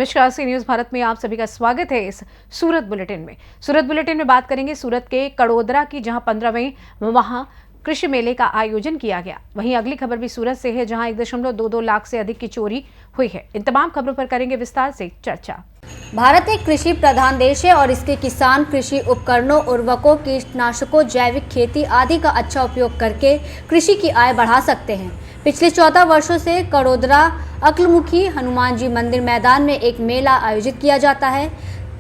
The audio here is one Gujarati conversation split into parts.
नमस्कार, सी न्यूज़ भारत में आप सभी का स्वागत है। इस सूरत बुलेटिन में बात करेंगे सूरत के कड़ोदरा की, जहां 15वें वहां कृषि मेले का आयोजन किया गया। वहीं अगली खबर भी सूरत से है, जहां 1.22 लाख से अधिक की चोरी हुई है। इन तमाम खबरों पर करेंगे विस्तार से चर्चा। भारत एक कृषि प्रधान देश है और इसके किसान कृषि उपकरणों, उर्वरकों, कीटनाशकों, जैविक खेती आदि का अच्छा उपयोग करके कृषि की आय बढ़ा सकते हैं। पिछले 14 वर्षों से कड़ोदरा अक्लमुखी हनुमान जी मंदिर मैदान में एक मेला आयोजित किया जाता है।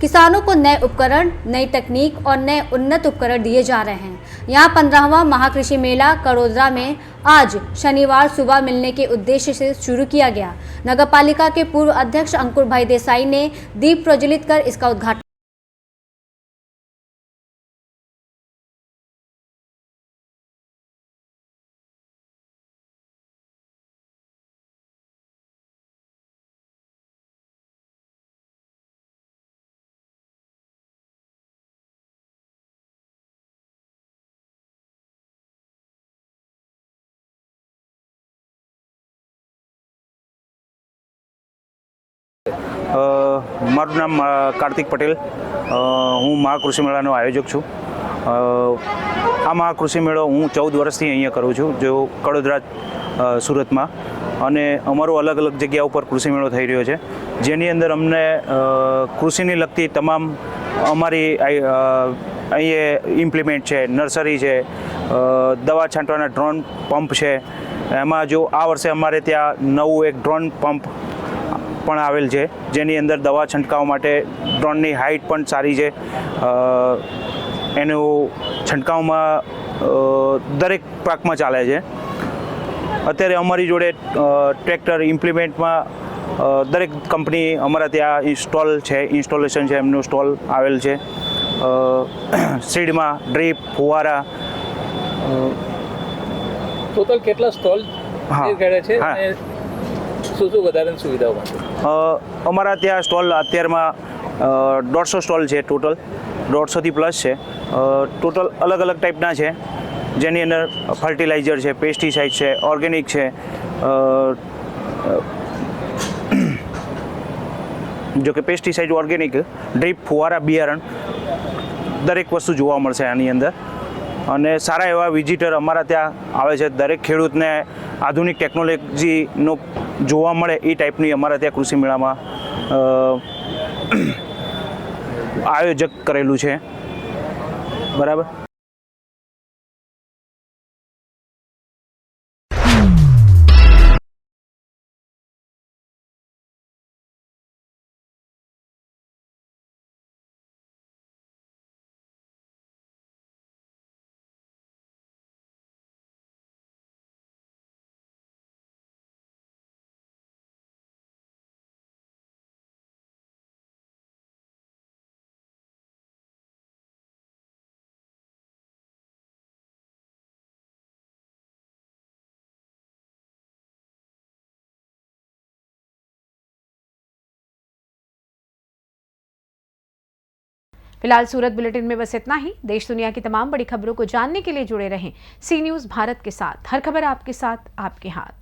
किसानों को नए उपकरण, नई तकनीक और नए उन्नत उपकरण दिए जा रहे हैं। यहाँ 15वां महाकृषि मेला कड़ोदरा में आज शनिवार सुबह मिलने के उद्देश्य से शुरू किया गया। नगर पालिका के पूर्व अध्यक्ष अंकुर भाई देसाई ने दीप प्रज्वलित कर इसका उद्घाटन। મારું નામ કાર્તિક પટેલ, હું મહાકૃષિ મેળાનો આયોજક છું। આ મહાકૃષિ મેળો હું 14 વર્ષથી અહીંયા કરું છું, જો કડોદરા સુરતમાં, અને અમારો અલગ અલગ જગ્યા ઉપર કૃષિ મેળો થઈ રહ્યો છે, જેની અંદર અમને કૃષિને લગતી તમામ અમારી અહીંયા ઇમ્પ્લિમેન્ટ છે, નર્સરી છે, દવા છાંટવાના ડ્રોન પંપ છે। એમાં જો આ વર્ષે અમારે ત્યાં નવું એક ડ્રોન પંપ પણ આવેલ છે, જેની અંદર દવા છંટકાવ માટે ડ્રોનની હાઇટ પણ સારી છે। એનું છંટકાવમાં દરેક પાકમાં ચાલે છે। અત્યારે અમારી જોડે ટ્રેક્ટર ઇમ્પ્લિમેન્ટમાં દરેક કંપની અમારા ત્યાં ઇન્સ્ટોલેશન છે, એમનું સ્ટોલ આવેલ છે। સીડમાં ડ્રીપ, ફુવારા, ટોટલ કેટલા સ્ટોલ છે? શું વધારાની સુવિધાઓ માટે અમારા ત્યાં સ્ટોલ અત્યારમાં 150 સ્ટોલ છે, ટોટલ 150થી પ્લસ છે। ટોટલ અલગ અલગ ટાઈપના છે, જેની અંદર ફર્ટિલાઇઝર છે, પેસ્ટિસાઇડ છે, ઓર્ગેનિક છે, જો કે પેસ્ટિસાઇડ, ઓર્ગેનિક, ડ્રીપ, ફુવારા, બિયારણ, દરેક વસ્તુ જોવા મળશે આની અંદર। અને સારા એવા વિઝિટર અમારા ત્યાં આવે છે। દરેક ખેડૂતને આધુનિક ટેકનોલોજીનો જોવા મળે એ ટાઈપની અમારા ત્યાં કૃષિ મેળામાં આયોજક કરેલું છે, બરાબર। फिलहाल सूरत बुलेटिन में बस इतना ही। देश दुनिया की तमाम बड़ी खबरों को जानने के लिए जुड़े रहें सी न्यूज़ भारत के साथ। हर खबर आपके साथ, आपके हाथ।